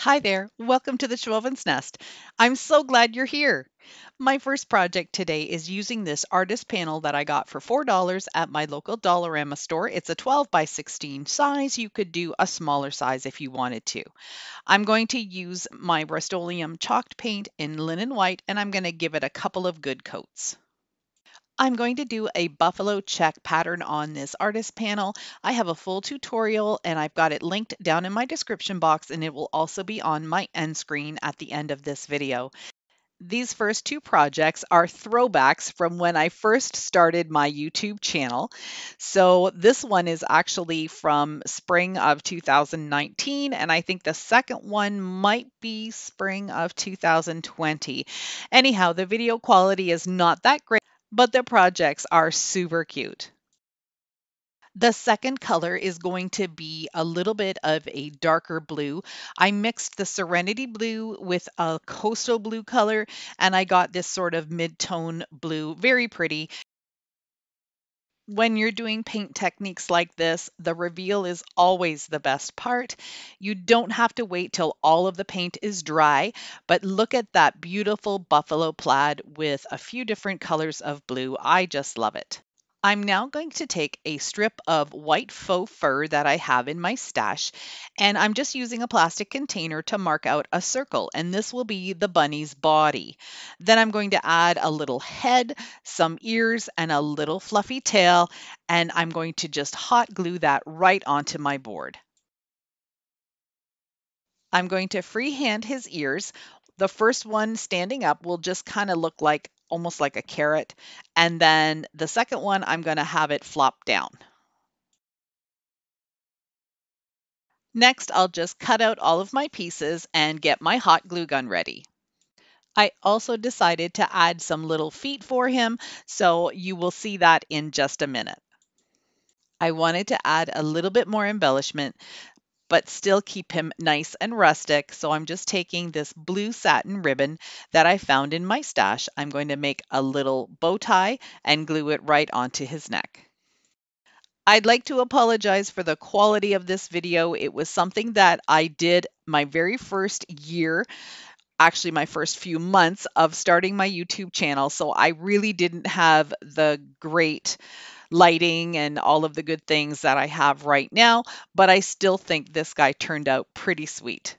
Hi there, welcome to the Schwowin's Nest. I'm so glad you're here. My first project today is using this artist panel that I got for $4 at my local Dollarama store. It's a 12 by 16 size. You could do a smaller size if you wanted to. I'm going to use my Rust-Oleum chalked paint in linen white and I'm going to give it a couple of good coats. I'm going to do a buffalo check pattern on this artist panel. I have a full tutorial and I've got it linked down in my description box, and it will also be on my end screen at the end of this video. These first two projects are throwbacks from when I first started my YouTube channel. So this one is actually from spring of 2019, and I think the second one might be spring of 2020. Anyhow, the video quality is not that great, but the projects are super cute. The second color is going to be a little bit of a darker blue. I mixed the Serenity blue with a coastal blue color, and I got this sort of mid-tone blue. Very pretty. When you're doing paint techniques like this, the reveal is always the best part. You don't have to wait till all of the paint is dry, but look at that beautiful buffalo plaid with a few different colors of blue. I just love it. I'm now going to take a strip of white faux fur that I have in my stash, and I'm just using a plastic container to mark out a circle, and this will be the bunny's body. Then I'm going to add a little head, some ears, and a little fluffy tail, and I'm going to just hot glue that right onto my board. I'm going to freehand his ears. The first one standing up will just kind of look like almost like a carrot. And then the second one, I'm going to have it flop down. Next, I'll just cut out all of my pieces and get my hot glue gun ready. I also decided to add some little feet for him, so you will see that in just a minute. I wanted to add a little bit more embellishment, but still keep him nice and rustic. So I'm just taking this blue satin ribbon that I found in my stash. I'm going to make a little bow tie and glue it right onto his neck. I'd like to apologize for the quality of this video. It was something that I did my very first year, actually my first few months of starting my YouTube channel. So I really didn't have the great lighting and all of the good things that I have right now, but I still think this guy turned out pretty sweet.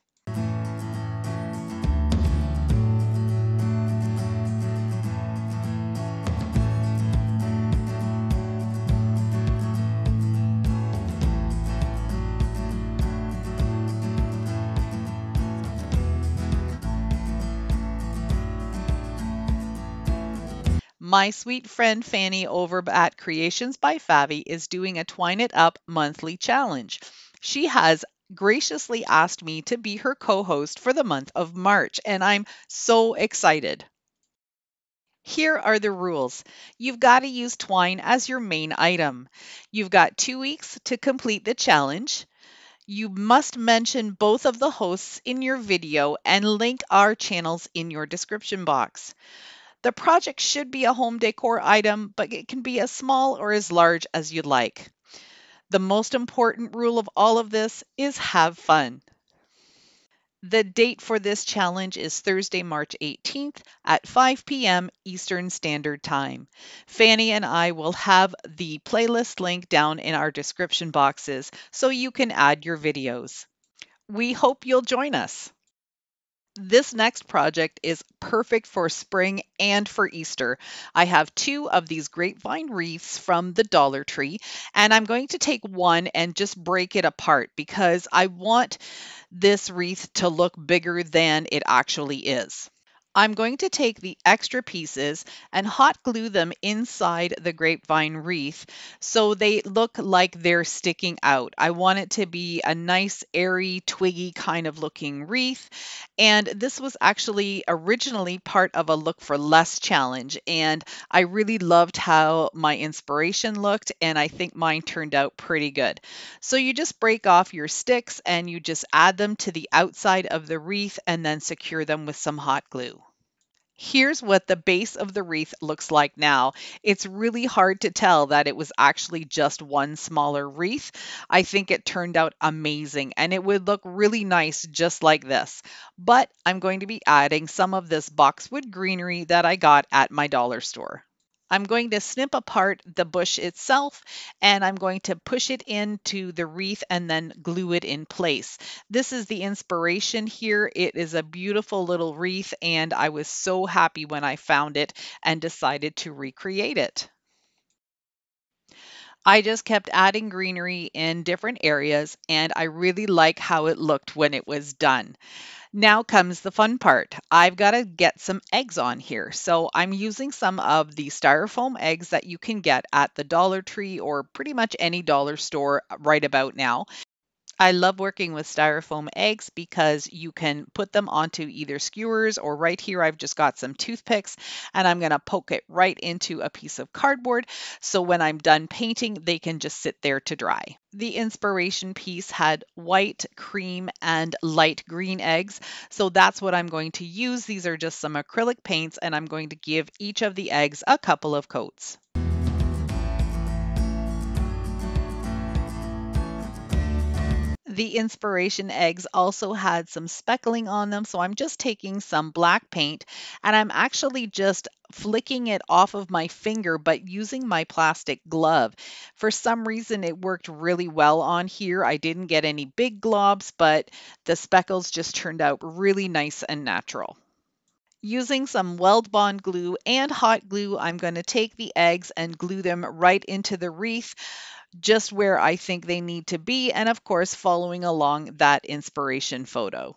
My sweet friend Fanny over at Creations by Favi is doing a Twine It Up monthly challenge. She has graciously asked me to be her co-host for the month of March, and I'm so excited. Here are the rules. You've got to use twine as your main item. You've got 2 weeks to complete the challenge. You must mention both of the hosts in your video and link our channels in your description box. The project should be a home decor item, but it can be as small or as large as you'd like. The most important rule of all of this is have fun. The date for this challenge is Thursday, March 18th at 5 p.m. Eastern Standard Time. Fanny and I will have the playlist link down in our description boxes so you can add your videos. We hope you'll join us. This next project is perfect for spring and for Easter. I have two of these grapevine wreaths from the Dollar Tree, and I'm going to take one and just break it apart because I want this wreath to look bigger than it actually is. I'm going to take the extra pieces and hot glue them inside the grapevine wreath so they look like they're sticking out. I want it to be a nice, airy, twiggy kind of looking wreath. And this was actually originally part of a Look for Less challenge. And I really loved how my inspiration looked, and I think mine turned out pretty good. So you just break off your sticks and you just add them to the outside of the wreath and then secure them with some hot glue. Here's what the base of the wreath looks like now. It's really hard to tell that it was actually just one smaller wreath. I think it turned out amazing and it would look really nice just like this. But I'm going to be adding some of this boxwood greenery that I got at my dollar store. I'm going to snip apart the bush itself and I'm going to push it into the wreath and then glue it in place. This is the inspiration here. It is a beautiful little wreath and I was so happy when I found it and decided to recreate it. I just kept adding greenery in different areas and I really like how it looked when it was done. Now comes the fun part. I've got to get some eggs on here. So I'm using some of the styrofoam eggs that you can get at the Dollar Tree or pretty much any dollar store right about now. I love working with styrofoam eggs because you can put them onto either skewers or right here I've just got some toothpicks and I'm going to poke it right into a piece of cardboard so when I'm done painting they can just sit there to dry. The inspiration piece had white, cream, and light green eggs, so that's what I'm going to use. These are just some acrylic paints and I'm going to give each of the eggs a couple of coats. The inspiration eggs also had some speckling on them, so I'm just taking some black paint and I'm actually just flicking it off of my finger but using my plastic glove. For some reason it worked really well on here. I didn't get any big globs, but the speckles just turned out really nice and natural. Using some weld bond glue and hot glue, I'm going to take the eggs and glue them right into the wreath, just where I think they need to be, and of course, following along that inspiration photo.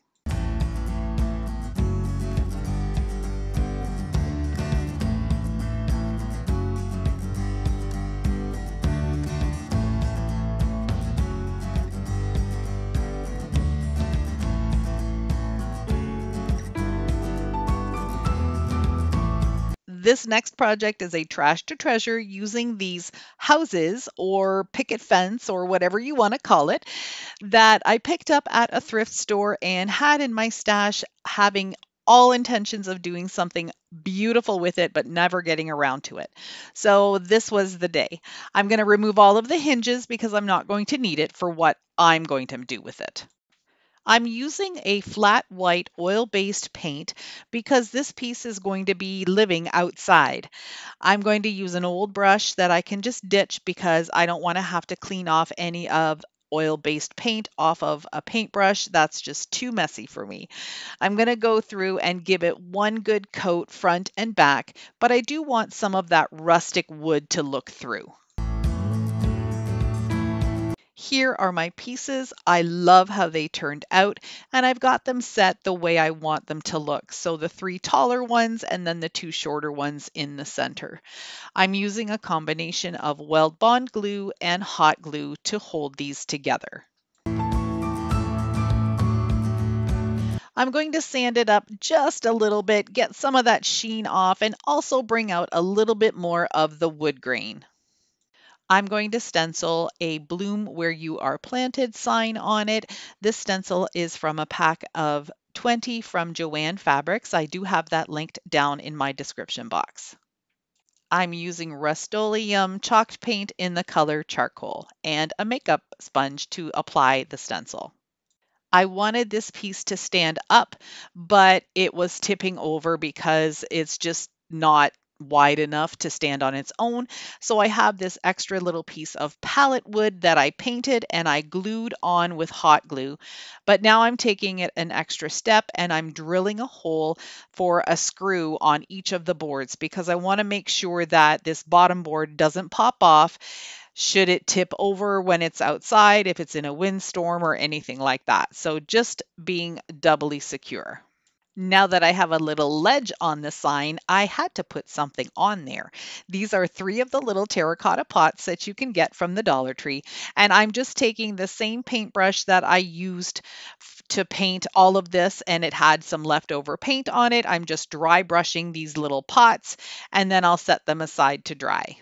This next project is a trash to treasure using these houses or picket fence or whatever you want to call it that I picked up at a thrift store and had in my stash, having all intentions of doing something beautiful with it, but never getting around to it. So this was the day. I'm going to remove all of the hinges because I'm not going to need it for what I'm going to do with it. I'm using a flat white oil-based paint because this piece is going to be living outside. I'm going to use an old brush that I can just ditch because I don't want to have to clean off any of oil-based paint off of a paintbrush. That's just too messy for me. I'm going to go through and give it one good coat front and back, but I do want some of that rustic wood to look through. Here are my pieces. I love how they turned out and I've got them set the way I want them to look. So the three taller ones and then the two shorter ones in the center. I'm using a combination of weld bond glue and hot glue to hold these together. I'm going to sand it up just a little bit, get some of that sheen off, and also bring out a little bit more of the wood grain. I'm going to stencil a bloom where you are planted sign on it. This stencil is from a pack of 20 from Joanne Fabrics. I do have that linked down in my description box. I'm using Rust-Oleum chalked paint in the color charcoal and a makeup sponge to apply the stencil. I wanted this piece to stand up, but it was tipping over because it's just not wide enough to stand on its own. So I have this extra little piece of pallet wood that I painted and I glued on with hot glue. But now I'm taking it an extra step and I'm drilling a hole for a screw on each of the boards because I want to make sure that this bottom board doesn't pop off should it tip over when it's outside, if it's in a windstorm or anything like that. So just being doubly secure. Now that I have a little ledge on the sign, I had to put something on there. These are three of the little terracotta pots that you can get from the Dollar Tree. And I'm just taking the same paintbrush that I used to paint all of this, and it had some leftover paint on it. I'm just dry brushing these little pots, and then I'll set them aside to dry.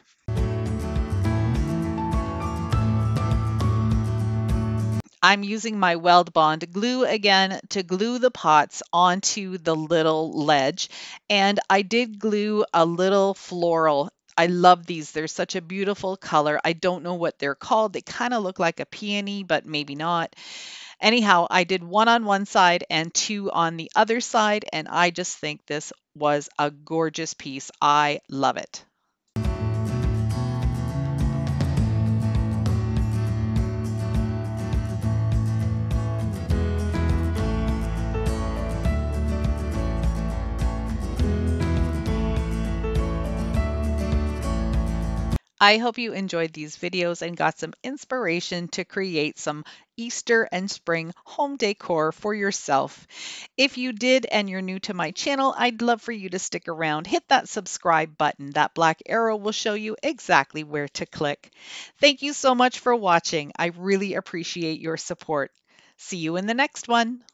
I'm using my Weld Bond glue again to glue the pots onto the little ledge. And I did glue a little floral. I love these. They're such a beautiful color. I don't know what they're called. They kind of look like a peony, but maybe not. Anyhow, I did one on one side and two on the other side, and I just think this was a gorgeous piece. I love it. I hope you enjoyed these videos and got some inspiration to create some Easter and spring home decor for yourself. If you did and you're new to my channel, I'd love for you to stick around. Hit that subscribe button. That black arrow will show you exactly where to click. Thank you so much for watching. I really appreciate your support. See you in the next one.